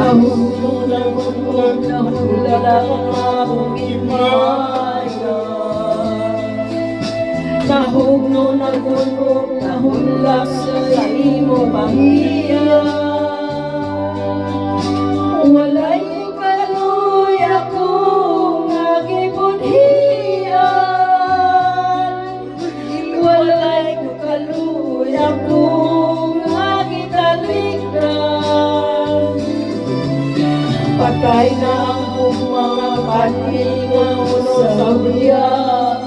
Nahulog lang ang akong himaya. Nahugno nahulak sa imo pamilya. Walay kaluy akong gibudhian. Walay kaluy akong gitalikdan. Patay na ang mga paningaw sa buya.